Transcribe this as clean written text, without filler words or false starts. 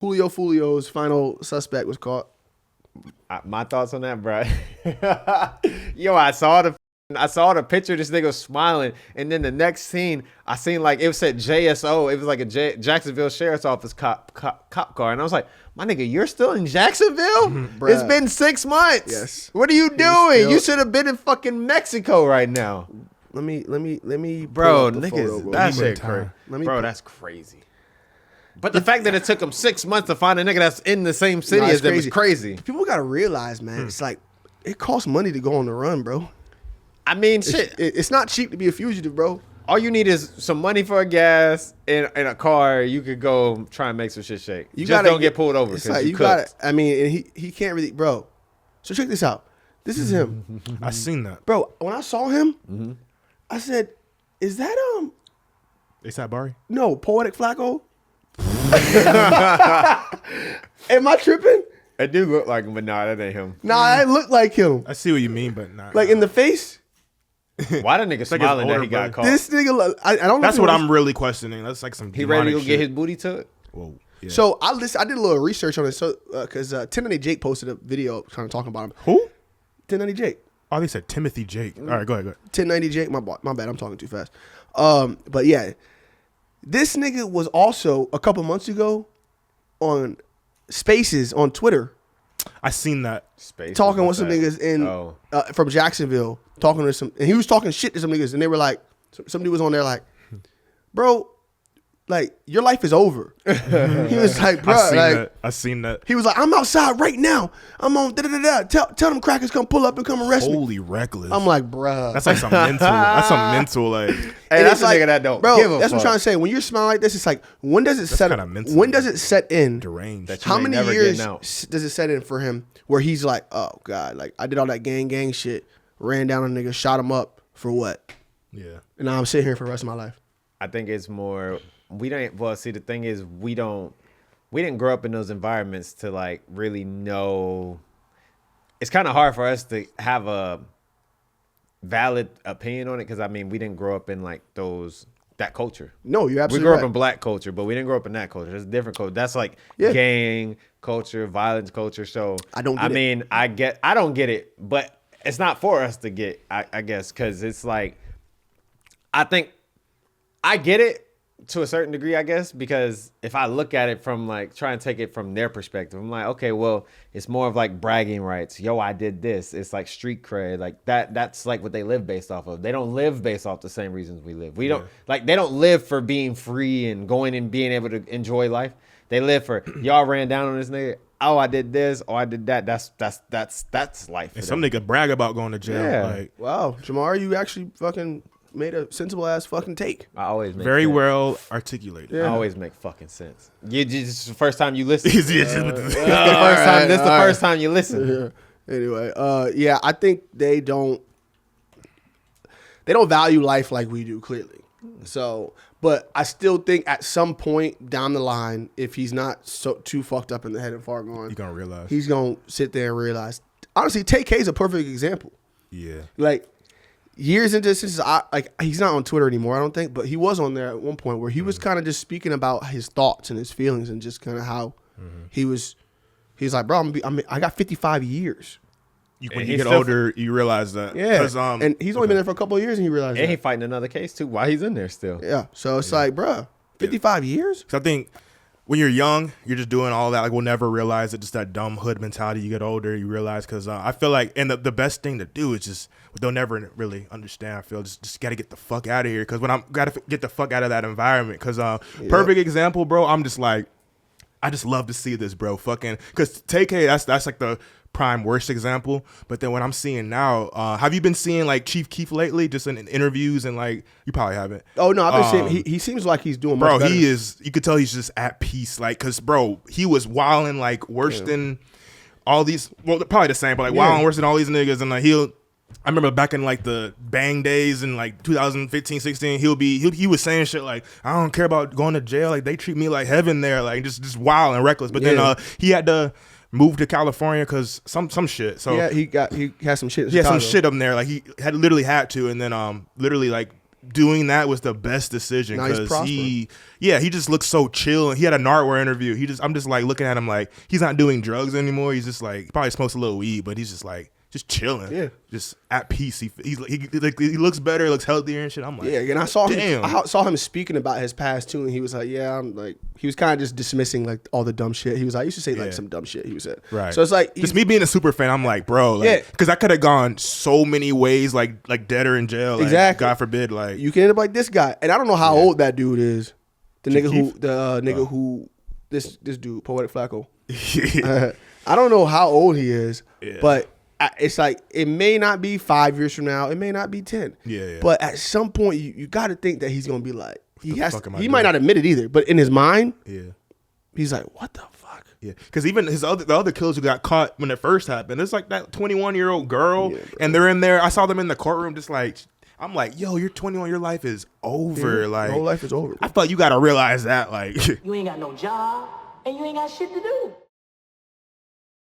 Julio Foolio's final suspect was caught. My thoughts on that, bro. Yo, I saw the picture. This nigga was smiling, and then the next scene, I seen like it said JSO. It was like a Jacksonville Sheriff's Office cop car, and I was like, "My nigga, you're still in Jacksonville? It's been 6 months. Yes. What are you doing? You should have been in fucking Mexico right now." Let me. Bro, pull up the niggas, photo, bro. that shit crazy. Bro, that's crazy. But the fact that it took him 6 months to find a nigga that's in the same city as them is crazy. People gotta realize, man, it's like it costs money to go on the run, bro. I mean, shit. It's not cheap to be a fugitive, bro. All you need is some money for a gas and a car. You could go try and make some shit shake. You just don't get pulled over. It's like you gotta. I mean, and he can't really, bro. So check this out. This is him. I seen that, bro. When I saw him, I said, "Is that A$AP Bari? No, Poetic Flacco." Am I tripping? It do look like him, but nah, that ain't him. Nah, it looked like him. I see what you mean, but not like in the face. Why the nigga smiling that he got caught? This nigga, I don't know. That's what I'm really questioning. That's like some. He ready to go shit. get his booty tucked? Whoa. Yeah. So I did a little research on it. So because 1090 Jake posted a video kind of talking about him. Who? 1090 Jake. Oh, they said Timothy Jake. All right, go ahead. 1090 Jake. My bad. I'm talking too fast. But yeah, this nigga was also a couple months ago on Spaces on Twitter. I seen that. Spaces, talking with some niggas in from Jacksonville, talking to some, and he was talking shit to some niggas, and they were like, somebody was on there like, bro, like your life is over. He was like, bro, I seen that. He was like, I'm outside right now. I'm on Tell them crackers come pull up and come arrest me. Holy reckless. I'm like, bro, that's like some mental. That's some mental like. Hey, that's a nigga that don't. Bro, give a that's fuck. what I'm trying to say. When you're smiling like this, it's like when does it set? When does it set in? Deranged. How many years does it set in for him where he's like, oh god, like I did all that gang shit, ran down a nigga, shot him up for what? Yeah. And now I'm sitting here for the rest of my life. I think it's more. We don't. Well, see, the thing is, we didn't grow up in those environments to like really know. It's kind of hard for us to have a valid opinion on it because I mean, we didn't grow up in like that culture. No, you're absolutely We grew right. up in black culture, but we didn't grow up in that culture. It's a different culture. That's like gang culture, violence culture. So I don't get it, but it's not for us to get. I guess because it's like I think I get it. To a certain degree, I guess, because if I look at it from like try and take it from their perspective, I'm like, okay, well, it's more of like bragging rights. Yo, I did this. It's like street cred, like that. That's like what they live based off of. They don't live based off the same reasons we live. We don't like they don't live for being free and going and being able to enjoy life. They live for y'all ran down on this nigga. Oh, I did this. Oh, I did that. That's life. And some nigga brag about going to jail. Yeah. Like, wow, Jamaree, you actually fucking made a sensible ass fucking take. I always make very sense. well articulated. Yeah. I always make fucking sense. You just the first time you listen. This is the first time you listen. Yeah. Anyway, yeah, I think they don't value life like we do, clearly. So, but I still think at some point down the line, if he's not too fucked up in the head and far gone, he's gonna sit there and realize. Honestly, TK is a perfect example. Yeah, like. Years into this, he's not on Twitter anymore, I don't think, but he was on there at one point where he was kind of just speaking about his thoughts and his feelings and just kind of how he's like, bro, I got 55 years. When you get older, you realize that. Yeah, and he's only been there for a couple of years and he realized that. And he fighting another case too while he's in there still. Yeah, so it's like, bro, 55 years? So I think when you're young, you're just doing all that. Like, we'll never realize it, just that dumb hood mentality. You get older, you realize, because I feel like, and the best thing to do is just, they'll never really understand. I feel just got to get the fuck out of here. Because when I'm got to get the fuck out of that environment. Because perfect example, bro. I'm just like, I just love to see this, bro. Fucking, because TK, that's like the prime worst example. But then what I'm seeing now, have you been seeing like Chief Keef lately, just in interviews and like, you probably haven't. Oh no, I've been seeing. He seems like he's doing much better. He is. You could tell he's just at peace. Like, cause bro, he was wilding like worse than all these. Well, probably the same, but like wilding worse than all these niggas. And like I remember back in like the bang days in like 2015, 16, he was saying shit like, I don't care about going to jail. Like, they treat me like heaven there. Like, just wild and reckless. But then he had to move to California because some shit. So yeah, he had some shit. He had some shit up there. Like, he had to. And then literally like doing that was the best decision because he just looks so chill. He had a Nardwuar interview. I'm just like looking at him like he's not doing drugs anymore. He's just like probably smokes a little weed, but he's just like just chilling, just at peace. He looks better, looks healthier and shit. I'm like, and I saw him speaking about his past too, and he was like, he was kind of just dismissing like all the dumb shit. He was like, I used to say like some dumb shit. He was said, right. So it's like just me being a super fan. I'm like, bro, like, because I could have gone so many ways, like dead or in jail. Like, exactly. God forbid, like you can end up like this guy, and I don't know how old that dude is. The nigga who this dude, Poetic Flacco. I don't know how old he is, but. It's like it may not be 5 years from now, it may not be 10. But at some point, you got to think that he's gonna be like he might not admit it either, but in his mind, he's like, what the fuck? Yeah, because even the other killers who got caught when it first happened, it's like that 21-year-old girl, and they're in there. I saw them in the courtroom, just like I'm like, yo, you're 21, your life is over. Like your whole life is over. I thought you got to realize that, like you ain't got no job and you ain't got shit to do.